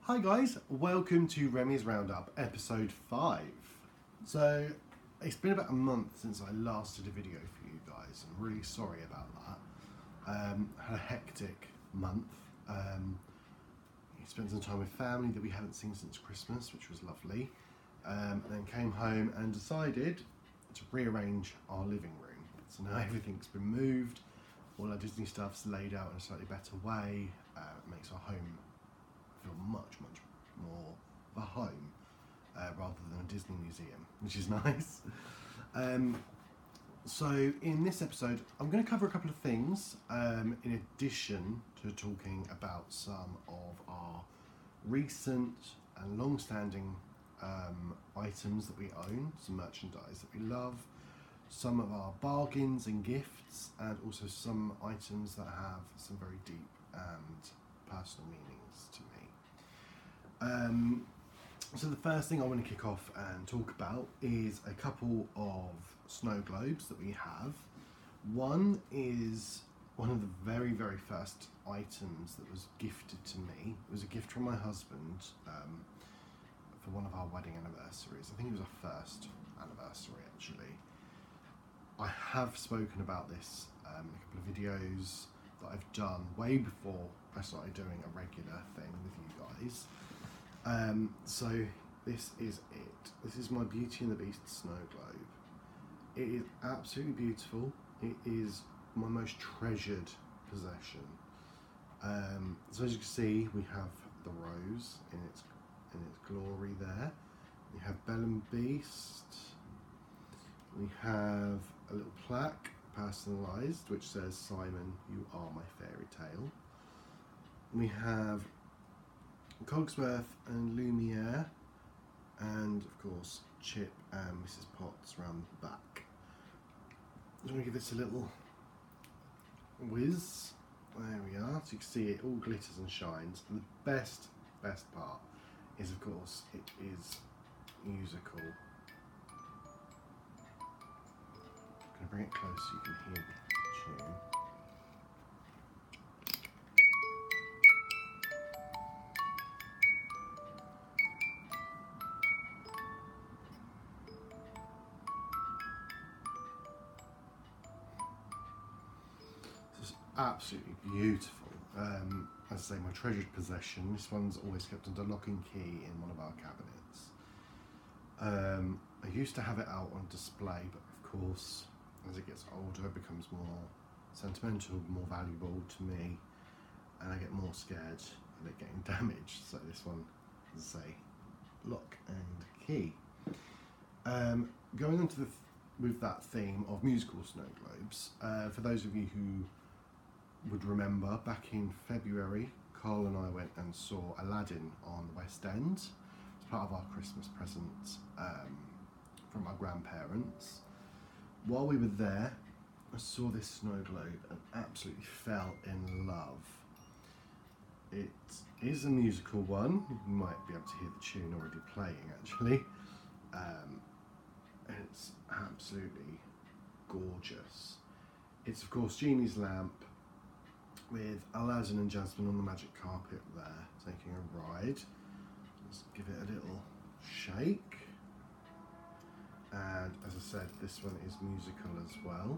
Hi guys, welcome to Remy's Roundup, episode 5. So, it's been about a month since I last did a video for you guys. I'm really sorry about that. Had a hectic month. Spent some time with family that we haven't seen since Christmas, which was lovely. And then came home and decided to rearrange our living room. So now everything's been moved, all our Disney stuff's laid out in a slightly better way. It makes our home feel much more of a home rather than a Disney museum, which is nice. So in this episode I'm going to cover a couple of things in addition to talking about some of our recent and long-standing items that we own, some merchandise that we love, some of our bargains and gifts, and also some items that have some very deep and personal meanings to me. So the first thing I want to kick off and talk about is a couple of snow globes that we have. One is one of the very first items that was gifted to me. It was a gift from my husband for one of our wedding anniversaries. I think it was our first anniversary actually. I have spoken about this in a couple of videos that I've done way before I started doing a regular thing with you guys. So this is it. This is my Beauty and the Beast snow globe. It is absolutely beautiful. It is my most treasured possession. So as you can see, we have the rose in its glory there. We have Belle and Beast. We have a little plaque, personalised, which says, "Simon, you are my fairy tale." We have Cogsworth and Lumiere, and of course Chip and Mrs. Potts around the back. I'm going to give this a little whiz. There we are, so you can see it all glitters and shines. And the best part is, of course, it is musical. I'm going to bring it close so you can hear the tune. Absolutely beautiful. As I say, my treasured possession. This one's always kept under lock and key in one of our cabinets. I used to have it out on display, but of course, as it gets older, it becomes more sentimental, more valuable to me, and I get more scared of it getting damaged. So this one, as I say, lock and key. Going on to with that theme of musical snow globes, for those of you who would remember, back in February, Carl and I went and saw Aladdin on the West End as part of our Christmas present from our grandparents. While we were there, I saw this snow globe and absolutely fell in love. It is a musical one. You might be able to hear the tune already playing actually. It's absolutely gorgeous. It's of course Genie's lamp, with Aladdin and Jasmine on the magic carpet there, taking a ride. Let's give it a little shake. And as I said, this one is musical as well.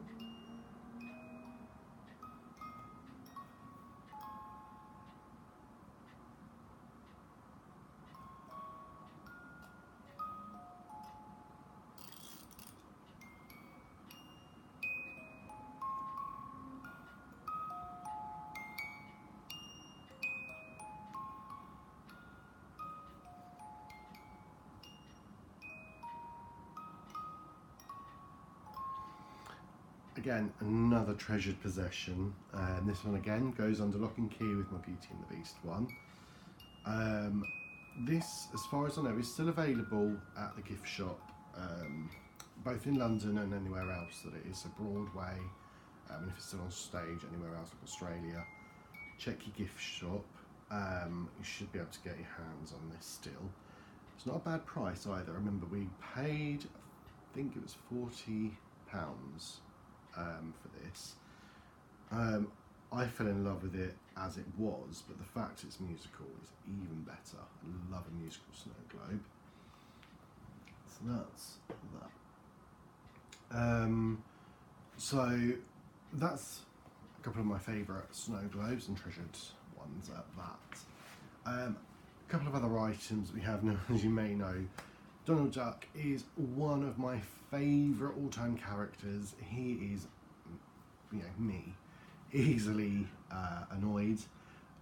Again, another treasured possession, and this one again goes under lock and key with my Beauty and the Beast one. This, as far as I know, is still available at the gift shop, both in London and anywhere else that it is, so Broadway, and if it's still on stage anywhere else like Australia, check your gift shop. You should be able to get your hands on this still. It's not a bad price either. I remember we paid, I think it was £40 for this. I fell in love with it as it was, but the fact it's musical is even better. I love a musical snow globe. So that's that. So that's a couple of my favourite snow globes and treasured ones at that. A couple of other items we have now, as you may know, Donald Duck is one of my favourite all-time characters. He is, me, easily annoyed,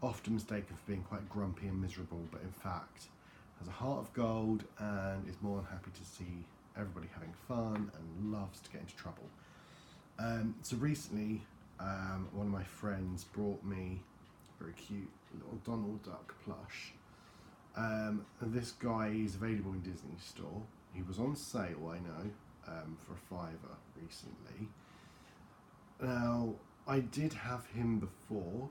often mistaken for being quite grumpy and miserable, but in fact has a heart of gold and is more than happy to see everybody having fun and loves to get into trouble. So recently, one of my friends brought me a very cute little Donald Duck plush. And this guy is available in Disney Store. He was on sale, I know, for a £5 recently. Now, I did have him before,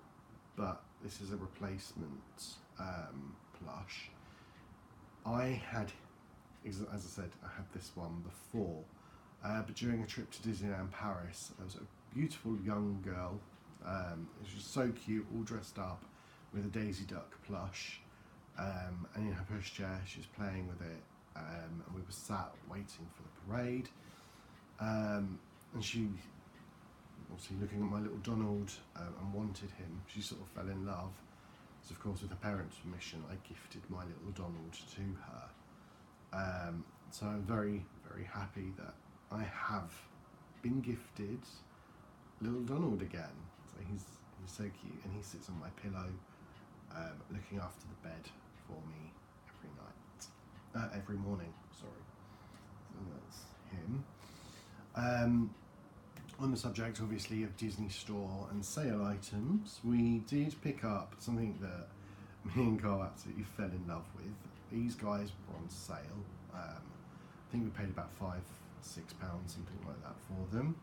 but this is a replacement plush. I had, as I said, I had this one before, but during a trip to Disneyland Paris, there was a beautiful young girl. She was so cute, all dressed up with a Daisy Duck plush. And in her pushchair she was playing with it, and we were sat waiting for the parade, and she, obviously looking at my little Donald, and wanted him. She sort of fell in love, so of course with her parents' permission I gifted my little Donald to her. So I'm very, very happy that I have been gifted little Donald again. So he's so cute, and he sits on my pillow, looking after the bed for me every morning, sorry. So that's him. On the subject, obviously, of Disney Store and sale items, we did pick up something that me and Carl absolutely fell in love with. These guys were on sale. I think we paid about £5-6, something like that for them.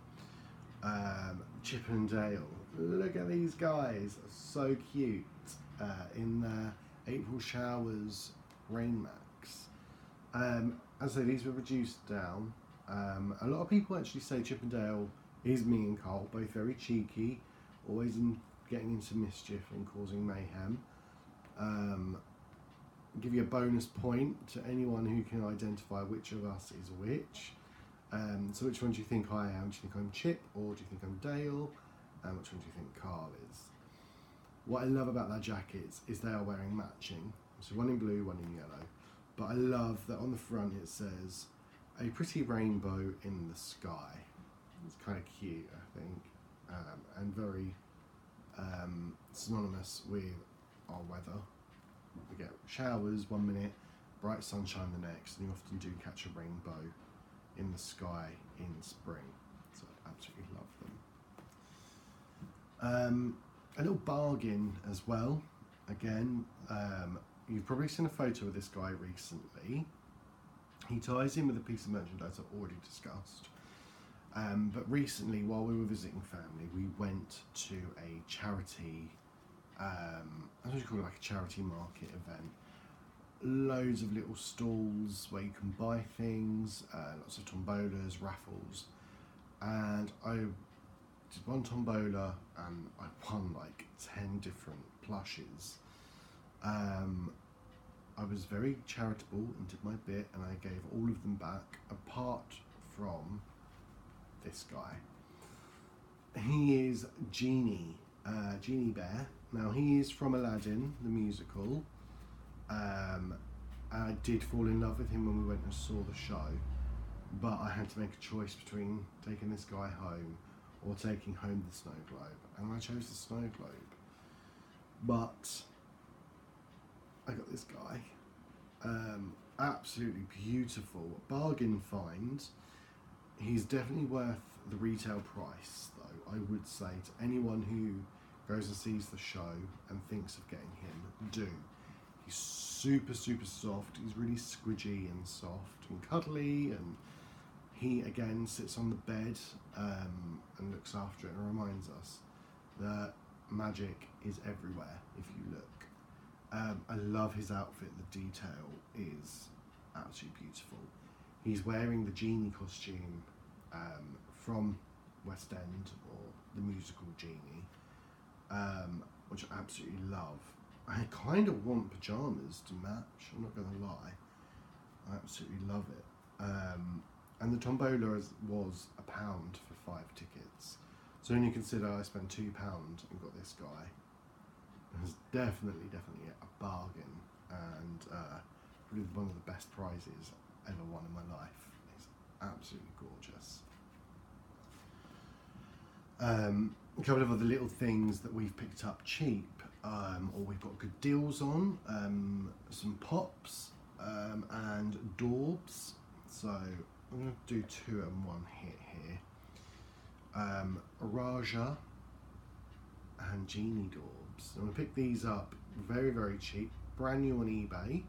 Chip and Dale. Look at these guys, so cute. In their April Showers Rain Max. As I say, these were reduced down. A lot of people actually say Chip and Dale is me and Carl, both very cheeky, always getting into mischief and causing mayhem. Give you a bonus point to anyone who can identify which of us is which. So which one do you think I am? Do you think I'm Chip, or do you think I'm Dale? And which one do you think Carl is? What I love about their jackets is they are wearing matching. So one in blue, one in yellow. But I love that on the front it says, "A pretty rainbow in the sky." It's kind of cute, I think, and very synonymous with our weather. We get showers 1 minute, bright sunshine the next, and you often do catch a rainbow in the sky in spring. So I absolutely love them. A little bargain as well. Again, you've probably seen a photo of this guy recently. He ties in with a piece of merchandise I've already discussed. But recently, while we were visiting family, we went to a charity, I don't know what you call it, like a charity market event. Loads of little stalls where you can buy things, lots of tombolas, raffles, and I did one tombola and I won like 10 different plushes. I was very charitable and did my bit, and I gave all of them back apart from this guy. He is Genie Bear. Now he is from Aladdin, the musical. I did fall in love with him when we went and saw the show, but I had to make a choice between taking this guy home or taking home the snow globe, and I chose the snow globe. But I got this guy. Absolutely beautiful. Bargain find. He's definitely worth the retail price, though, I would say to anyone who goes and sees the show and thinks of getting him, do. He's super, super soft. He's really squidgy and soft and cuddly, and he, again, sits on the bed and looks after it and reminds us that magic is everywhere if you look. I love his outfit. The detail is absolutely beautiful. He's wearing the Genie costume from West End, or the musical Genie. which I absolutely love. I kind of want pyjamas to match, I'm not going to lie. I absolutely love it. And the tombola was £1 for 5 tickets. So when you consider I spent £2 and got this guy, it was definitely a bargain, and probably one of the best prizes ever won in my life. It's absolutely gorgeous. A couple of other little things that we've picked up cheap, or we've got good deals on, some pops and daubs. So I'm going to do 2 and 1 hit here. Raja and Genie daubs. I'm going to pick these up very, very cheap, brand new on eBay.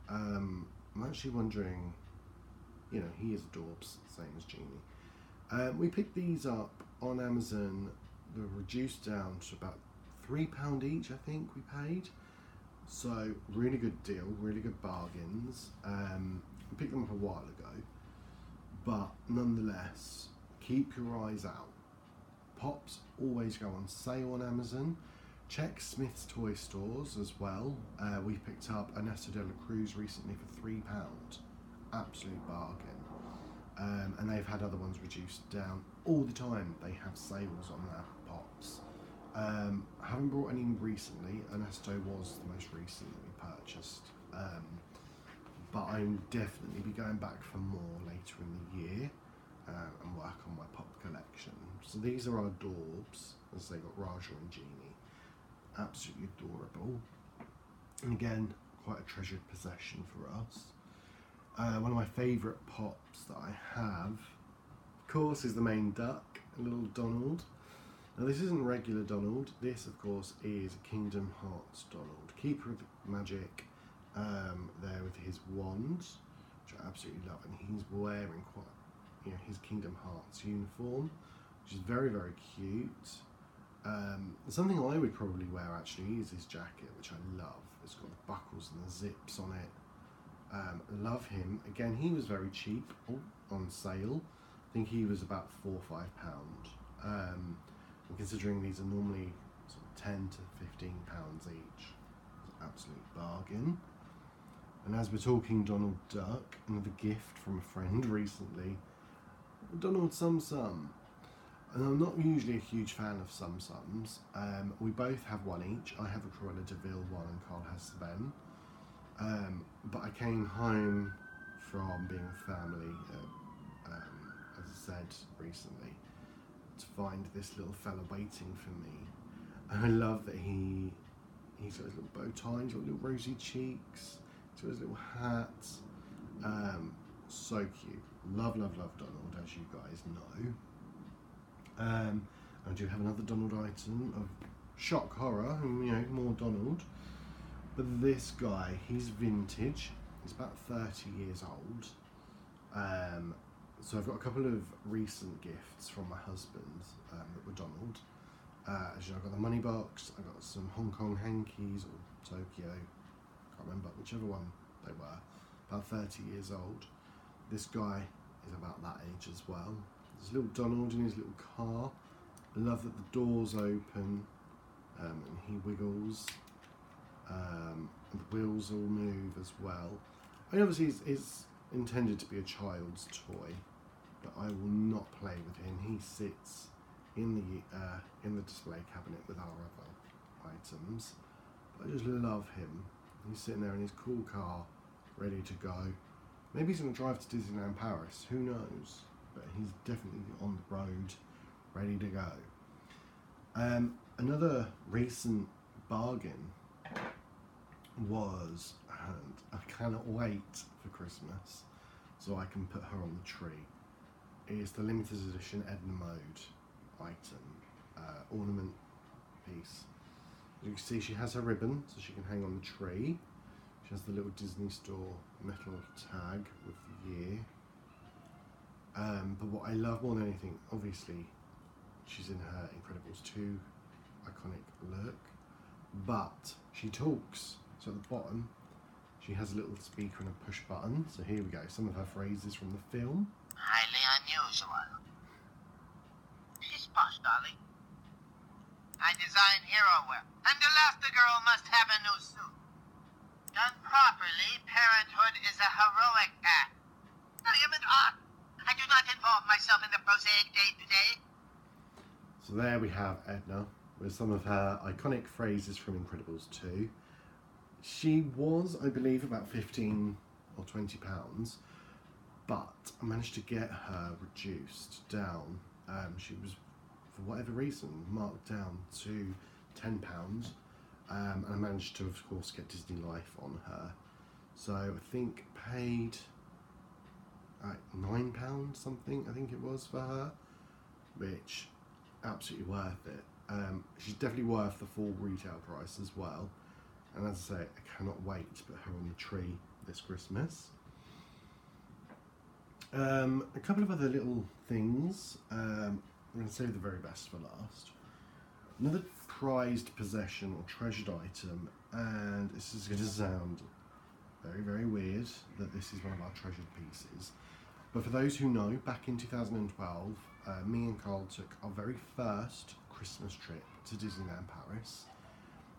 I'm actually wondering, you know, he is a daubs, same as Genie. We picked these up on Amazon. They're reduced down to about £3 each, I think we paid. So really good deal, really good bargains. We picked them up a while ago, but nonetheless, keep your eyes out. Pops always go on sale on Amazon. Check Smith's toy stores as well. We picked up Ernesto de la Cruz recently for £3. Absolute bargain. And they've had other ones reduced down all the time. They have sales on their pops. I haven't brought any recently. Ernesto was the most recent that we purchased. But I'm definitely be going back for more later in the year and work on my pop collection. So these are our daubs, as they got Raja and Genie. Absolutely adorable. And again, quite a treasured possession for us. One of my favourite pops that I have, of course, is the main duck, a little Donald. Now this isn't regular Donald, this of course is Kingdom Hearts Donald, Keeper of the Magic, there with his wand, which I absolutely love, and he's wearing quite, you know, his Kingdom Hearts uniform, which is very, very cute. Something I would probably wear actually is his jacket, which I love. It's got the buckles and the zips on it. Love him. Again, he was very cheap on sale. I think he was about £4 or £5. And considering these are normally sort of £10 to £15 each, it's an absolute bargain. And as we're talking Donald Duck, another gift from a friend recently, Donald Sum Sum. And I'm not usually a huge fan of Sum Sums. We both have one each. I have a Cruella de Vil one and Carl has Sven. But I came home from being with family, as I said recently, to find this little fella waiting for me. And I love that he's got his little bow tie, he's got little rosy cheeks, he's got his little hat. So cute. Love, love, love Donald, as you guys know. I do have another Donald item of shock horror, and you know, more Donald. But this guy, he's vintage. He's about 30 years old. So I've got a couple of recent gifts from my husband that were Donald. As you know, I got the money box. I got some Hong Kong hankies or Tokyo. Can't remember whichever one they were. About 30 years old. This guy is about that age as well. There's little Donald in his little car. I love that the doors open and he wiggles. And the wheels all move as well. I mean, obviously it's intended to be a child's toy, but I will not play with him. He sits in the display cabinet with our other items. But I just love him. He's sitting there in his cool car, ready to go. Maybe he's going to drive to Disneyland Paris. Who knows? But he's definitely on the road, ready to go. Another recent bargain was, and I cannot wait for Christmas so I can put her on the tree, is the limited edition Edna Mode item, ornament piece. As you can see, she has her ribbon so she can hang on the tree. She has the little Disney Store metal tag with the year. But what I love more than anything, obviously, she's in her Incredibles 2 iconic look, but she talks. So at the bottom, she has a little speaker and a push button. So here we go, some of her phrases from the film. Highly unusual. She's posh, darling. I design hero wear, and Elastigirl must have a new suit. Done properly, parenthood is a heroic act. I am an art. I do not involve myself in the prosaic day-to-day. So there we have Edna with some of her iconic phrases from Incredibles 2. She was, I believe, about 15 or 20 pounds, but I managed to get her reduced down. She was, for whatever reason, marked down to £10, and I managed to, of course, get Disney Life on her. So I think paid £9 something, I think it was, for her, which absolutely worth it. She's definitely worth the full retail price as well. And as I say, I cannot wait to put her on the tree this Christmas. A couple of other little things. I'm going to save the very best for last. Another prized possession or treasured item, and this is going to sound very, very weird that this is one of our treasured pieces. But for those who know, back in 2012, me and Carl took our very first Christmas trip to Disneyland Paris.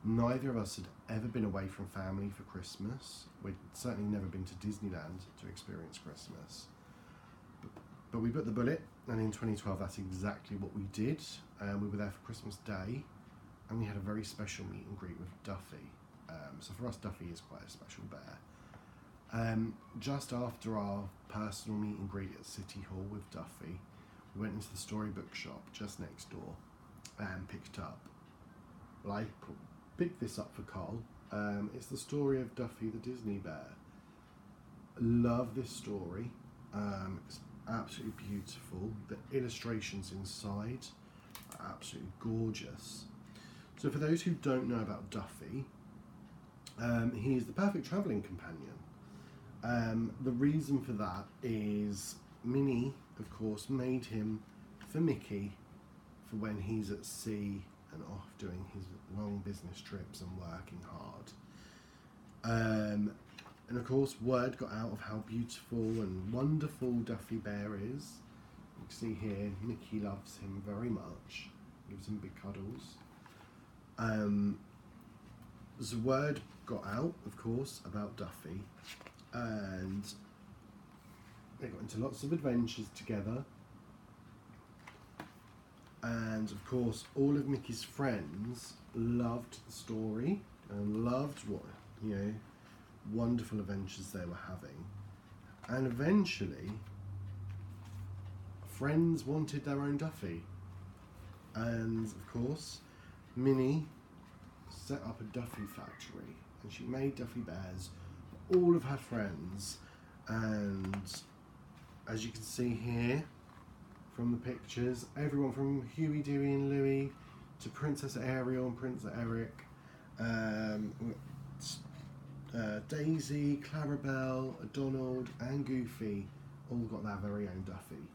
Neither of us had ever been away from family for Christmas. We'd certainly never been to Disneyland to experience Christmas. But we bit the bullet, and in 2012 that's exactly what we did. We were there for Christmas Day, and we had a very special meet and greet with Duffy. So for us, Duffy is quite a special bear. Just after our personal meet and greet at City Hall with Duffy, we went into the storybook shop just next door and picked up, well, I picked this up for Carl. It's the story of Duffy the Disney Bear. Love this story. It's absolutely beautiful. The illustrations inside are absolutely gorgeous. So for those who don't know about Duffy, he is the perfect travelling companion. The reason for that is Minnie, of course, made him for Mickey for when he's at sea and off doing his long business trips and working hard. And of course, word got out of how beautiful and wonderful Duffy Bear is. You can see here, Mickey loves him very much, gives him big cuddles. The word got out, of course, about Duffy, and they got into lots of adventures together. And of course, all of Mickey's friends loved the story and loved what, wonderful adventures they were having. And eventually, friends wanted their own Duffy. And of course, Minnie set up a Duffy factory, and she made Duffy Bears for all of her friends. And as you can see here from the pictures, everyone from Huey, Dewey and Louie to Princess Ariel and Prince Eric, Daisy, Clarabelle, Donald and Goofy all got their very own Duffy.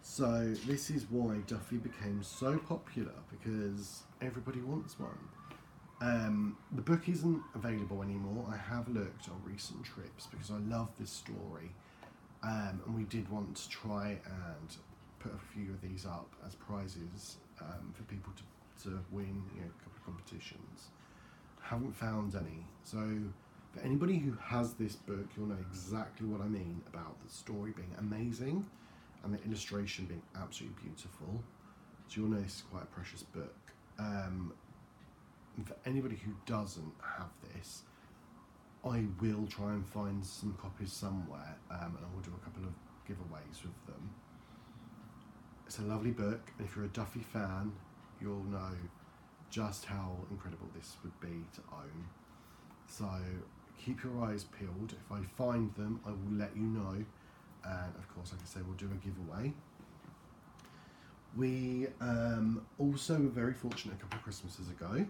So this is why Duffy became so popular, because everybody wants one. The book isn't available anymore. I have looked on recent trips because I love this story, and we did want to try and put a few of these up as prizes for people to win a couple of competitions. Haven't found any. So for anybody who has this book, you'll know exactly what I mean about the story being amazing and the illustration being absolutely beautiful. So you'll know this is quite a precious book. And for anybody who doesn't have this, I will try and find some copies somewhere, and I will do a couple of giveaways with them. It's a lovely book, and if you're a Duffy fan, you'll know just how incredible this would be to own. So keep your eyes peeled. If I find them, I will let you know, and of course, like I say, we'll do a giveaway. We also were very fortunate a couple of Christmases ago.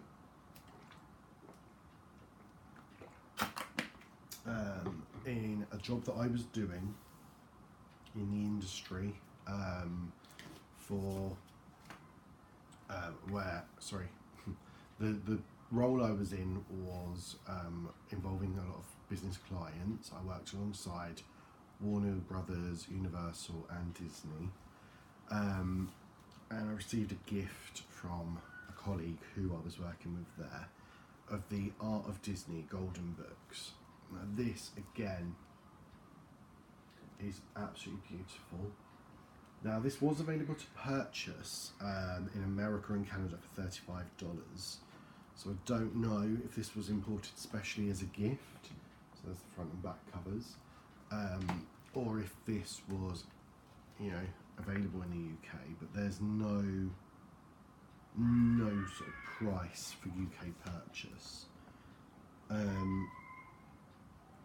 In a job that I was doing in the industry the role I was in was involving a lot of business clients. I worked alongside Warner Brothers, Universal and Disney, and I received a gift from a colleague who I was working with there, of the Art of Disney Golden Books. Now this again is absolutely beautiful. Now this was available to purchase in America and Canada for $35. So I don't know if this was imported specially as a gift. So there's the front and back covers, or if this was, you know, available in the UK. But there's no sort of price for UK purchase.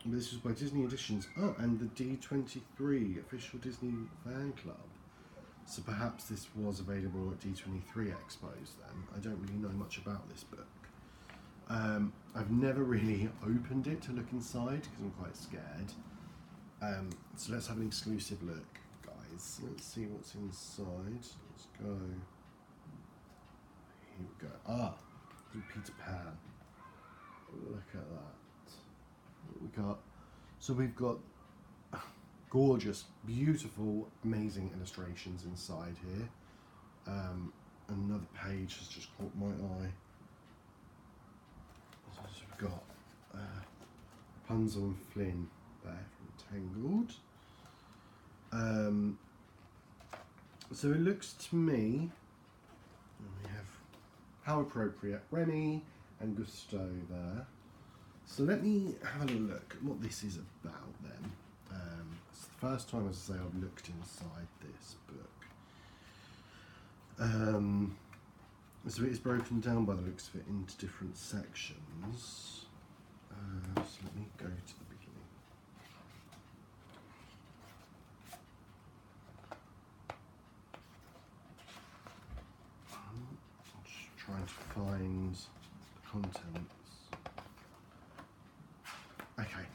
This was by Disney Editions. Oh, and the D23 official Disney fan club. So perhaps this was available at D23 Expos then. I don't really know much about this book. I've never really opened it to look inside because I'm quite scared. So let's have an exclusive look, guys. Let's see what's inside. Let's go. Here we go. Ah, Peter Pan. Look at that. What we got? So we've got gorgeous, beautiful, amazing illustrations inside here. Another page has just caught my eye. So we've got Rapunzel and Flynn there from Tangled. So it looks to me, we have how appropriate, Remy and Gusto there. So let me have a look at what this is about then. It's the first time, as I say, I've looked inside this book. So it is broken down by the looks of it into different sections. So let me go to the beginning. I'm just trying to find the contents. Okay,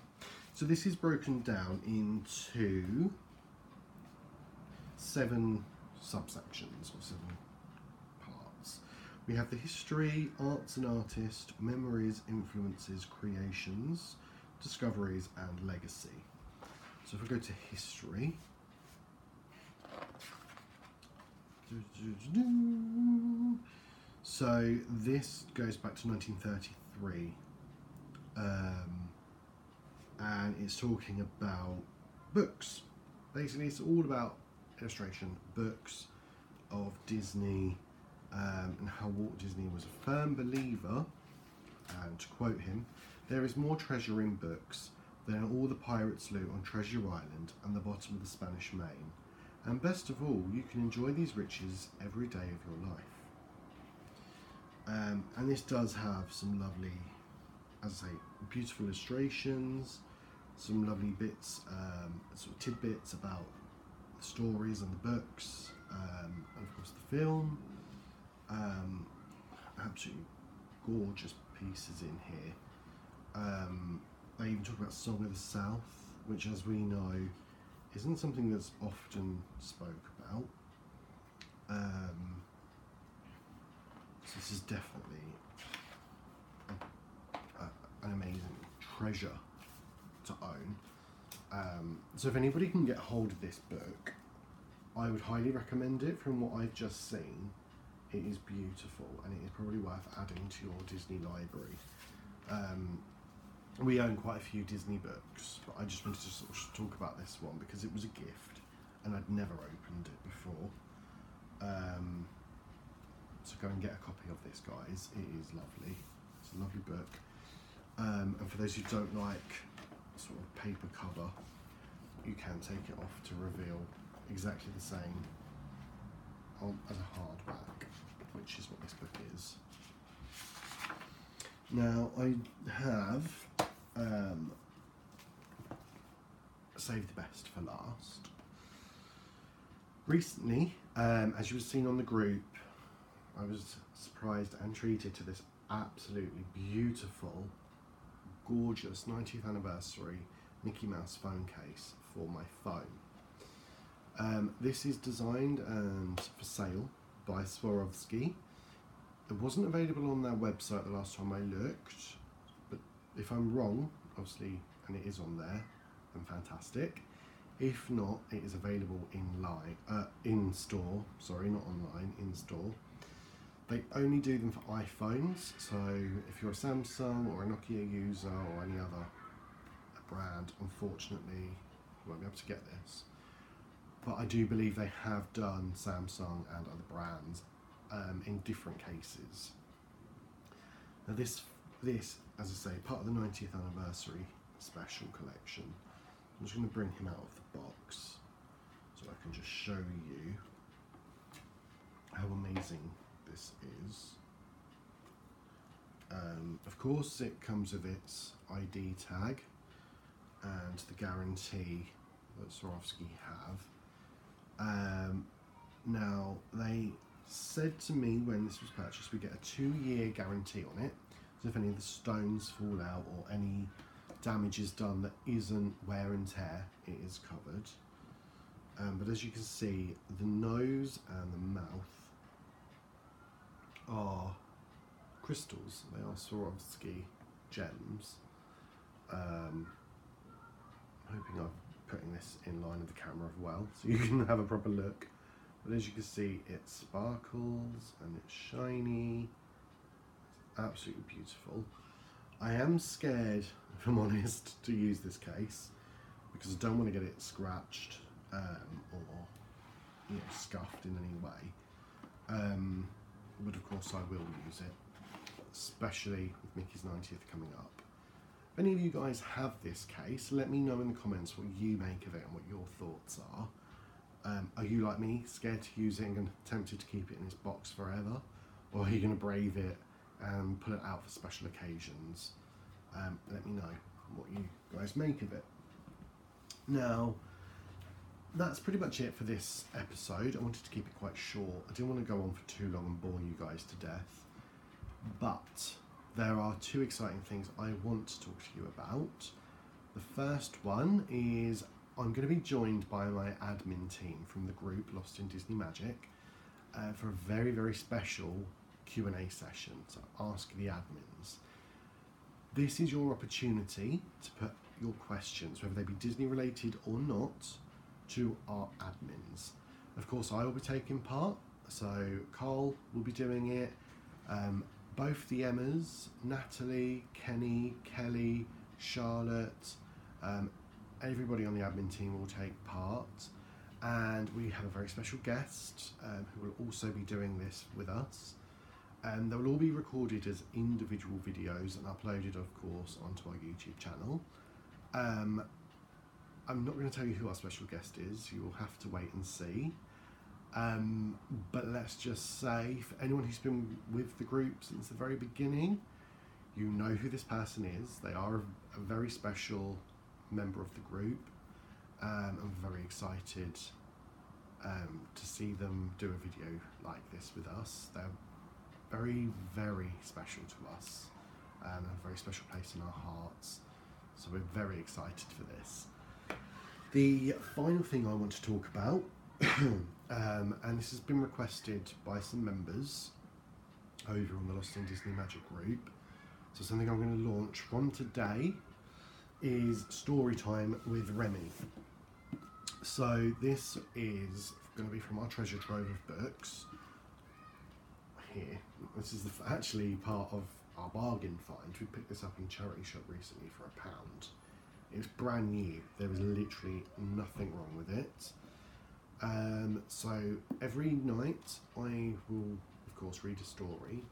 so this is broken down into 7 subsections or 7 parts. We have the history, arts and artist, memories, influences, creations, discoveries and legacy. So if we go to history, so this goes back to 1933. And it's talking about books. Basically, it's all about illustration, books of Disney, and how Walt Disney was a firm believer, and to quote him, "There is more treasure in books than all the pirates loot on Treasure Island and the bottom of the Spanish Main. And best of all, you can enjoy these riches every day of your life." And this does have some lovely, as I say, beautiful illustrations, some lovely bits, sort of tidbits about the stories and the books, and of course the film. Absolutely gorgeous pieces in here. They even talk about Song of the South, which, as we know, isn't something that's often spoke about. So this is definitely an amazing treasure to own. So if anybody can get hold of this book, I would highly recommend it. From what I've just seen, it is beautiful and it is probably worth adding to your Disney library. We own quite a few Disney books, but I just wanted to sort of talk about this one because it was a gift and I'd never opened it before. So go and get a copy of this, guys. It is lovely. It's a lovely book. And for those who don't like sort of paper cover, you can take it off to reveal exactly the same as a hardback, which is what this book is. Now I have saved the best for last. Recently, as you have seen on the group, I was surprised and treated to this absolutely beautiful, gorgeous 90th anniversary Mickey Mouse phone case for my phone. This is designed and for sale by Swarovski. It wasn't available on their website the last time I looked, but if I'm wrong, obviously, and it is on there, then fantastic. If not, it is available in store. Sorry, not online, in store. They only do them for iPhones, so if you're a Samsung or a Nokia user or any other brand, unfortunately, you won't be able to get this. But I do believe they have done Samsung and other brands in different cases. Now this, as I say, part of the 90th anniversary special collection. I'm just going to bring him out of the box so I can just show you how amazing this is. Of course, it comes with its ID tag and the guarantee that Swarovski have. Now, they said to me when this was purchased, we get a 2-year guarantee on it. So if any of the stones fall out or any damage is done that isn't wear and tear, it is covered. But as you can see, the nose and the mouth are crystals. They are Swarovski gems. I'm hoping I'm putting this in line with the camera well so you can have a proper look. But as you can see, it sparkles and it's shiny. It's absolutely beautiful. I am scared, if I'm honest, to use this case because I don't want to get it scratched or scuffed in any way. But of course I will use it, especially with Mickey's 90th coming up. If any of you guys have this case, let me know in the comments what you make of it and what your thoughts are. Are you like me, scared to use it and tempted to keep it in its box forever? Or are you going to brave it and pull it out for special occasions? Let me know what you guys make of it. Now, that's pretty much it for this episode. I wanted to keep it quite short. I didn't want to go on for too long and bore you guys to death. But there are 2 exciting things I want to talk to you about. The first one is I'm going to be joined by my admin team from the group Lost in Disney Magic for a very, very special Q&A session, so Ask the Admins. This is your opportunity to put your questions, whether they be Disney related or not, to our admins. Of course, I will be taking part, so Carl will be doing it. Both the Emmas, Natalie, Kenny, Kelly, Charlotte, everybody on the admin team will take part, and we have a very special guest who will also be doing this with us. They will all be recorded as individual videos and uploaded, of course, onto our YouTube channel. I'm not going to tell you who our special guest is. You will have to wait and see. But let's just say, for anyone who's been with the group since the very beginning, you know who this person is. They are a very special member of the group. I'm very excited to see them do a video like this with us. They're very, very special to us and have a very special place in our hearts. So we're very excited for this. The final thing I want to talk about, and this has been requested by some members over on the Lost in Disney Magic group, so something I'm going to launch from today is story time with Remy. So this is going to be from our treasure trove of books here. This is actually part of our bargain find. We picked this up in charity shop recently for £1. It's brand new. There is literally nothing wrong with it. So every night I will, of course, read a story.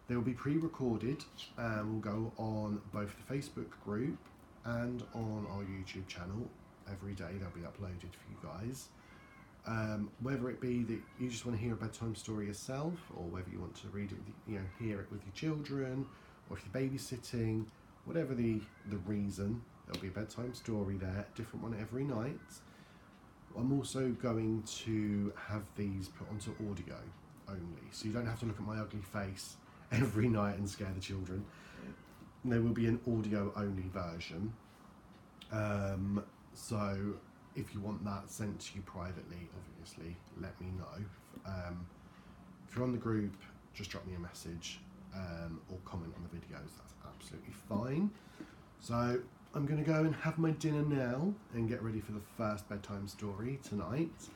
They will be pre-recorded and will go on both the Facebook group and on our YouTube channel. Every day they'll be uploaded for you guys. Whether it be that you just want to hear a bedtime story yourself, or whether you want to read it, hear it with your children, or if you're babysitting, whatever the reason, there'll be a bedtime story there, different one every night. I'm also going to have these put onto audio only, so you don't have to look at my ugly face every night and scare the children. There will be an audio only version. So if you want that sent to you privately, obviously let me know. If you're on the group, just drop me a message or comment on the videos. That's absolutely fine. So I'm going to go and have my dinner now and get ready for the first bedtime story tonight,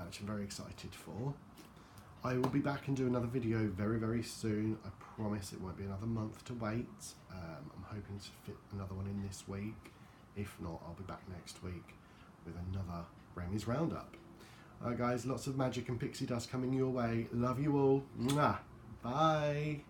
which I'm very excited for. I will be back and do another video very, very soon. I promise it won't be another month to wait. I'm hoping to fit another one in this week. If not, I'll be back next week with another Remy's Roundup. Alright guys, lots of magic and pixie dust coming your way. Love you all. Mwah. Bye.